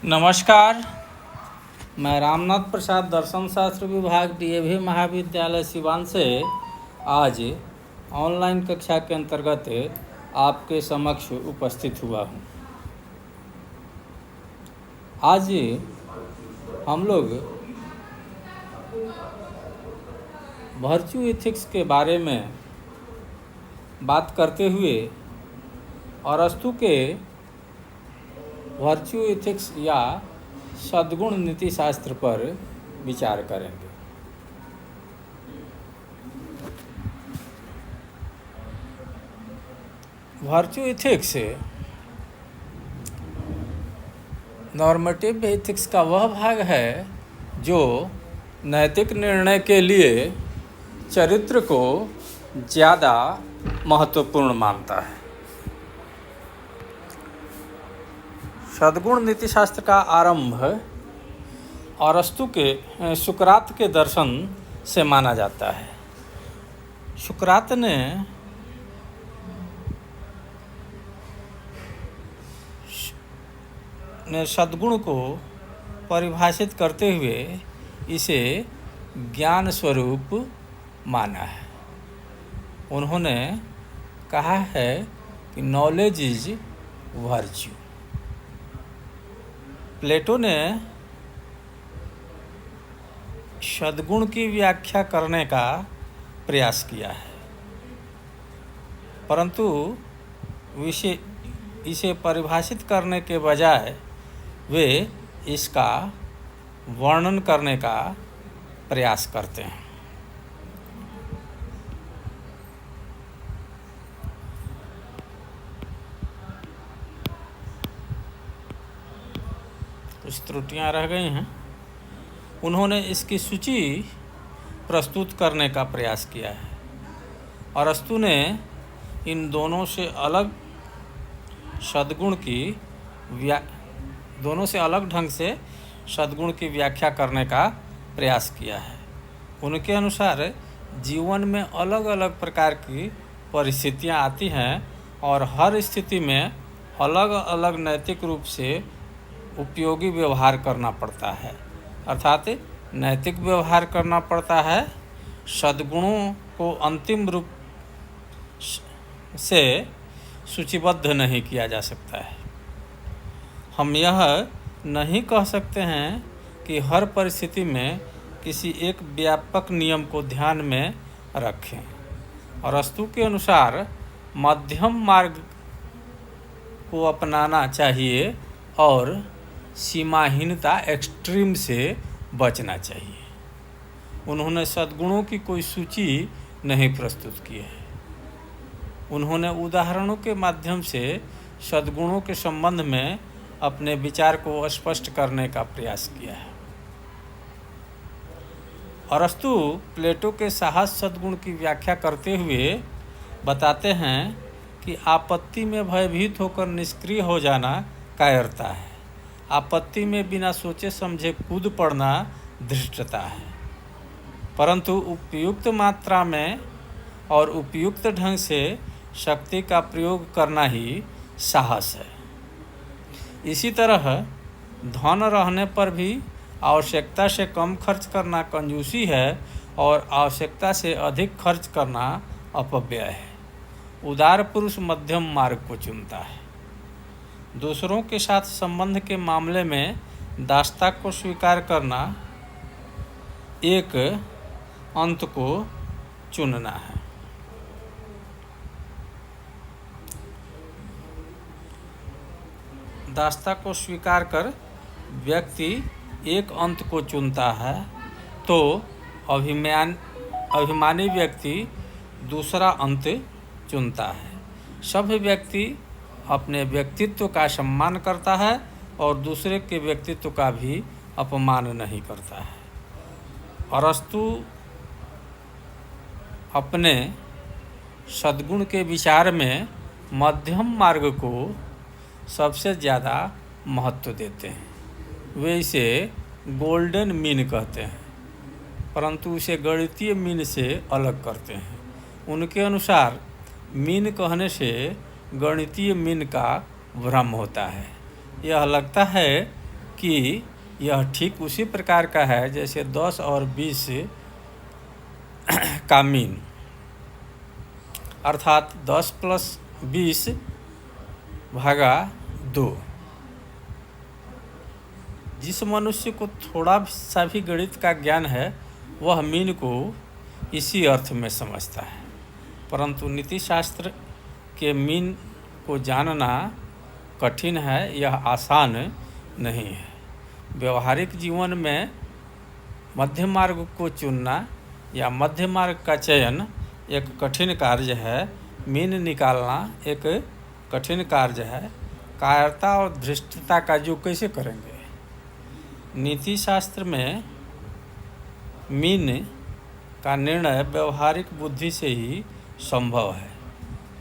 नमस्कार। मैं रामनाथ प्रसाद दर्शन शास्त्र विभाग डीएवी महाविद्यालय सिवान से आज ऑनलाइन कक्षा के अंतर्गत आपके समक्ष उपस्थित हुआ हूँ। आज हम लोग वर्च्यू एथिक्स के बारे में बात करते हुए अरस्तु के वर्च्यू एथिक्स या सद्गुण नीति शास्त्र पर विचार करेंगे। वर्च्यू एथिक्स नॉर्मेटिव एथिक्स का वह भाग है जो नैतिक निर्णय के लिए चरित्र को ज़्यादा महत्वपूर्ण मानता है। सद्गुण नीति शास्त्र का आरंभ अरस्तु के सुकरात के दर्शन से माना जाता है। सुकरात ने सद्गुण को परिभाषित करते हुए इसे ज्ञान स्वरूप माना है। उन्होंने कहा है कि नॉलेज इज वर्च्यू। प्लेटो ने सद्गुण की व्याख्या करने का प्रयास किया है, परंतु इसे परिभाषित करने के बजाय वे इसका वर्णन करने का प्रयास करते हैं। कुछ त्रुटियां रह गई हैं। उन्होंने इसकी सूची प्रस्तुत करने का प्रयास किया है। अरस्तु ने इन दोनों से अलग ढंग से सद्गुण की व्याख्या करने का प्रयास किया है। उनके अनुसार जीवन में अलग अलग प्रकार की परिस्थितियां आती हैं और हर स्थिति में अलग अलग नैतिक रूप से उपयोगी व्यवहार करना पड़ता है, अर्थात नैतिक व्यवहार करना पड़ता है। सद्गुणों को अंतिम रूप से सूचीबद्ध नहीं किया जा सकता है। हम यह नहीं कह सकते हैं कि हर परिस्थिति में किसी एक व्यापक नियम को ध्यान में रखें। अरस्तु के अनुसार मध्यम मार्ग को अपनाना चाहिए और सीमाहीनता एक्सट्रीम से बचना चाहिए। उन्होंने सद्गुणों की कोई सूची नहीं प्रस्तुत की है। उन्होंने उदाहरणों के माध्यम से सद्गुणों के संबंध में अपने विचार को स्पष्ट करने का प्रयास किया है। अरस्तु प्लेटो के साहस सद्गुण की व्याख्या करते हुए बताते हैं कि आपत्ति में भयभीत होकर निष्क्रिय हो जाना कायरता है। आपत्ति में बिना सोचे समझे कूद पड़ना धृष्टता है, परंतु उपयुक्त मात्रा में और उपयुक्त ढंग से शक्ति का प्रयोग करना ही साहस है। इसी तरह धन रहने पर भी आवश्यकता से कम खर्च करना कंजूसी है और आवश्यकता से अधिक खर्च करना अपव्यय है। उदार पुरुष मध्यम मार्ग को चुनता है। दूसरों के साथ संबंध के मामले में दासता को स्वीकार करना एक अंत को चुनना है। दासता को स्वीकार कर व्यक्ति एक अंत को चुनता है तो अभिमानी व्यक्ति दूसरा अंत चुनता है। सभ्य व्यक्ति अपने व्यक्तित्व का सम्मान करता है और दूसरे के व्यक्तित्व का भी अपमान नहीं करता है। अरस्तु अपने सद्गुण के विचार में मध्यम मार्ग को सबसे ज़्यादा महत्व देते हैं। वे इसे गोल्डन मीन कहते हैं, परंतु इसे गणितीय मीन से अलग करते हैं। उनके अनुसार मीन कहने से गणितीय मीन का भ्रम होता है। यह लगता है कि यह ठीक उसी प्रकार का है जैसे 10 और 20 का मीन, अर्थात 10 + 20 / 2। जिस मनुष्य को थोड़ा सा भी गणित का ज्ञान है वह मीन को इसी अर्थ में समझता है, परंतु नीतिशास्त्र के मीन को जानना कठिन है, यह आसान नहीं है। व्यवहारिक जीवन में मध्य मार्ग को चुनना या मध्य मार्ग का चयन एक कठिन कार्य है। मीन निकालना एक कठिन कार्य है। कायरता और धृष्टता का जो कैसे करेंगे? नीति शास्त्र में मीन का निर्णय व्यवहारिक बुद्धि से ही संभव है।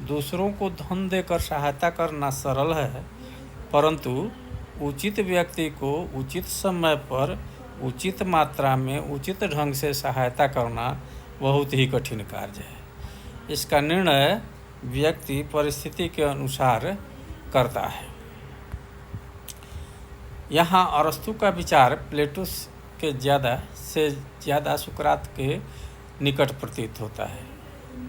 दूसरों को धन देकर सहायता करना सरल है, परंतु उचित व्यक्ति को उचित समय पर उचित मात्रा में उचित ढंग से सहायता करना बहुत ही कठिन कार्य है। इसका निर्णय व्यक्ति परिस्थिति के अनुसार करता है। यहाँ अरस्तु का विचार प्लेटो के ज़्यादा सुकरात के निकट प्रतीत होता है,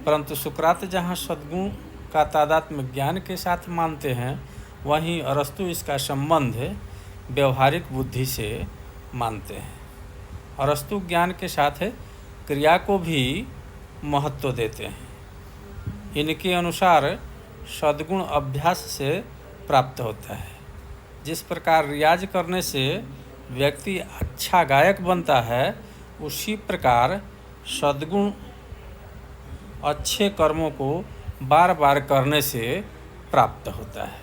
परंतु सुकरात जहाँ सद्गुण का तादात्म्य ज्ञान के साथ मानते हैं, वहीं अरस्तु इसका संबंध व्यवहारिक बुद्धि से मानते हैं। अरस्तु ज्ञान के साथ क्रिया को भी महत्व देते हैं। इनके अनुसार सद्गुण अभ्यास से प्राप्त होता है। जिस प्रकार रियाज करने से व्यक्ति अच्छा गायक बनता है, उसी प्रकार सद्गुण अच्छे कर्मों को बार बार करने से प्राप्त होता है।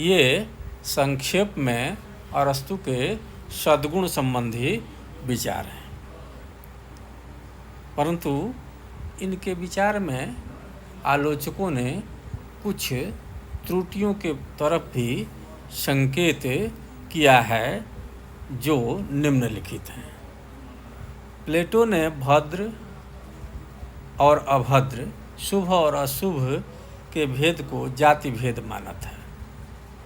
ये संक्षेप में अरस्तु के सद्गुण संबंधी विचार हैं, परंतु इनके विचार में आलोचकों ने कुछ त्रुटियों के तरफ भी संकेत किया है जो निम्नलिखित हैं। प्लेटो ने भद्र और अभद्र, शुभ और अशुभ के भेद को जाति भेद माना था,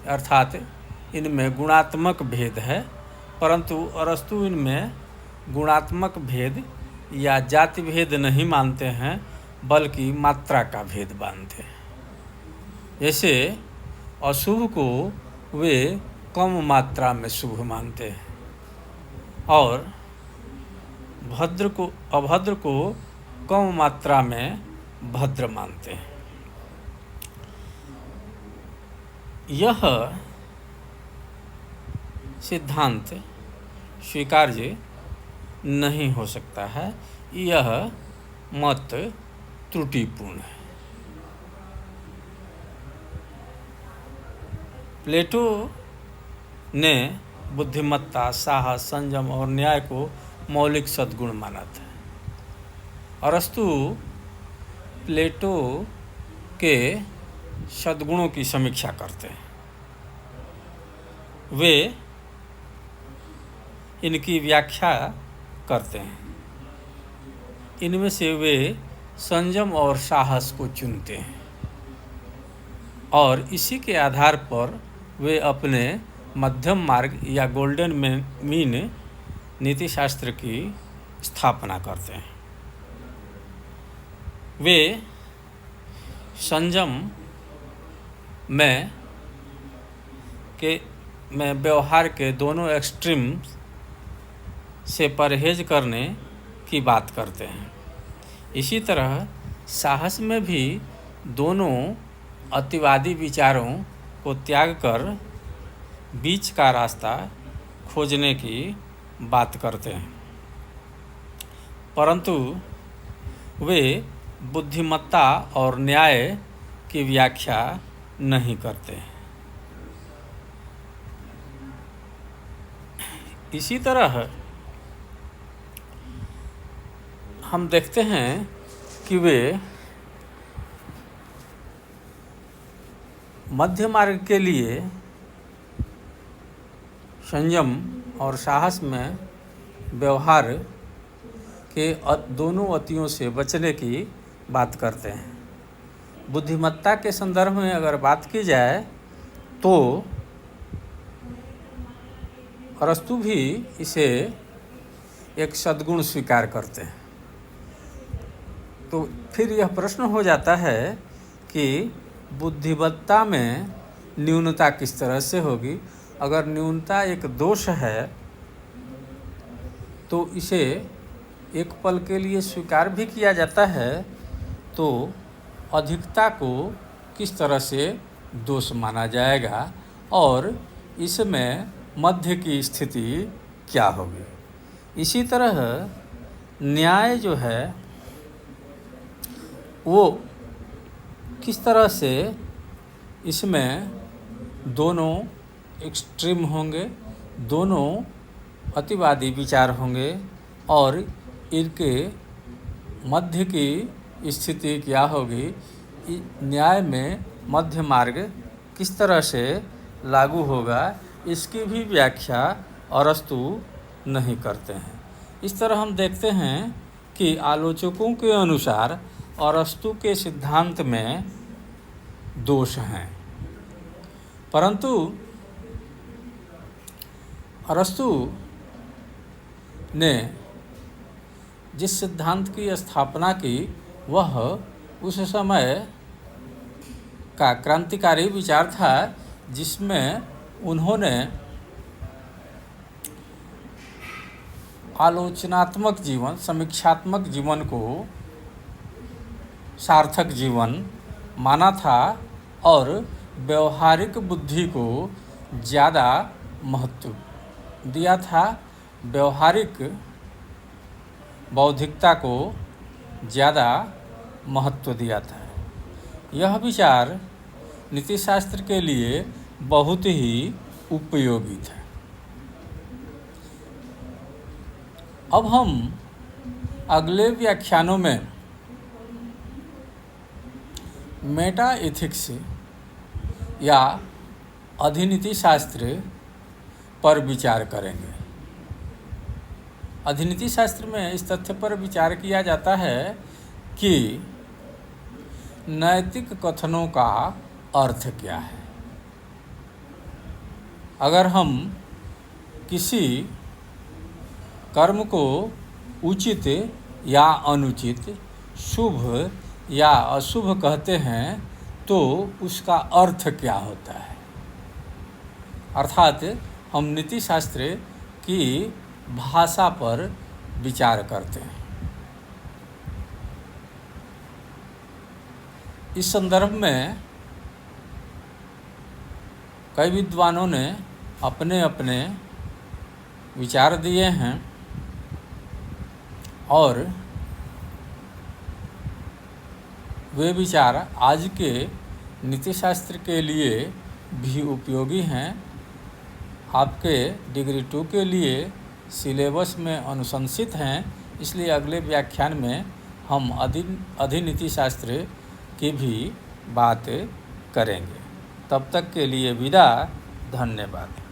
अर्थात इनमें गुणात्मक भेद है, परंतु अरस्तु इनमें गुणात्मक भेद या जाति भेद नहीं मानते हैं, बल्कि मात्रा का भेद मानते हैं। जैसे अशुभ को वे कम मात्रा में शुभ मानते हैं और अभद्र को कम मात्रा में भद्र मानते हैं। यह सिद्धांत स्वीकार्य नहीं हो सकता है। यह मत त्रुटिपूर्ण है। प्लेटो ने बुद्धिमत्ता, साहस, संयम और न्याय को मौलिक सद्गुण माना था। अरस्तु प्लेटो के सद्गुणों की समीक्षा करते हैं। वे इनकी व्याख्या करते हैं। इनमें से वे संयम और साहस को चुनते हैं और इसी के आधार पर वे अपने मध्यम मार्ग या गोल्डन मीन नीतिशास्त्र की स्थापना करते हैं। वे संयम में व्यवहार के दोनों एक्सट्रीम से परहेज करने की बात करते हैं। इसी तरह साहस में भी दोनों अतिवादी विचारों को त्याग कर बीच का रास्ता खोजने की बात करते हैं, परंतु वे बुद्धिमत्ता और न्याय की व्याख्या नहीं करते हैं। इसी तरह हम देखते हैं कि वे मध्य मार्ग के लिए संयम और साहस में व्यवहार के दोनों अतियों से बचने की बात करते हैं। बुद्धिमत्ता के संदर्भ में अगर बात की जाए तो अरस्तु भी इसे एक सद्गुण स्वीकार करते हैं। तो फिर यह प्रश्न हो जाता है कि बुद्धिमत्ता में न्यूनता किस तरह से होगी। अगर न्यूनता एक दोष है तो इसे एक पल के लिए स्वीकार भी किया जाता है, तो अधिकता को किस तरह से दोष माना जाएगा और इसमें मध्य की स्थिति क्या होगी। इसी तरह न्याय जो है वो किस तरह से इसमें दोनों एक्सट्रीम होंगे, दोनों अतिवादी विचार होंगे और इनके मध्य की स्थिति क्या होगी। न्याय में मध्य मार्ग किस तरह से लागू होगा, इसकी भी व्याख्या अरस्तु नहीं करते हैं। इस तरह हम देखते हैं कि आलोचकों के अनुसार अरस्तु के सिद्धांत में दोष हैं, परंतु अरस्तु ने जिस सिद्धांत की स्थापना की वह उस समय का क्रांतिकारी विचार था, जिसमें उन्होंने आलोचनात्मक जीवन, समीक्षात्मक जीवन को सार्थक जीवन माना था और व्यवहारिक बुद्धि को ज़्यादा महत्व दिया था, व्यवहारिक बौद्धिकता को ज़्यादा महत्व दिया था। यह विचार नीतिशास्त्र के लिए बहुत ही उपयोगी था। अब हम अगले व्याख्यानों में मेटा एथिक्स या अधिनीति शास्त्र पर विचार करेंगे। अधिनीति शास्त्र में इस तथ्य पर विचार किया जाता है कि नैतिक कथनों का अर्थ क्या है। अगर हम किसी कर्म को उचित या अनुचित, शुभ या अशुभ कहते हैं तो उसका अर्थ क्या होता है। अर्थात हम नीति शास्त्र की भाषा पर विचार करते हैं। इस संदर्भ में कई विद्वानों ने अपने अपने विचार दिए हैं और वे विचार आज के नीतिशास्त्र के लिए भी उपयोगी हैं। आपके डिग्री 2 के लिए सिलेबस में अनुशंसित हैं, इसलिए अगले व्याख्यान में हम अधिनीति शास्त्र की भी बात करेंगे। तब तक के लिए विदा। धन्यवाद।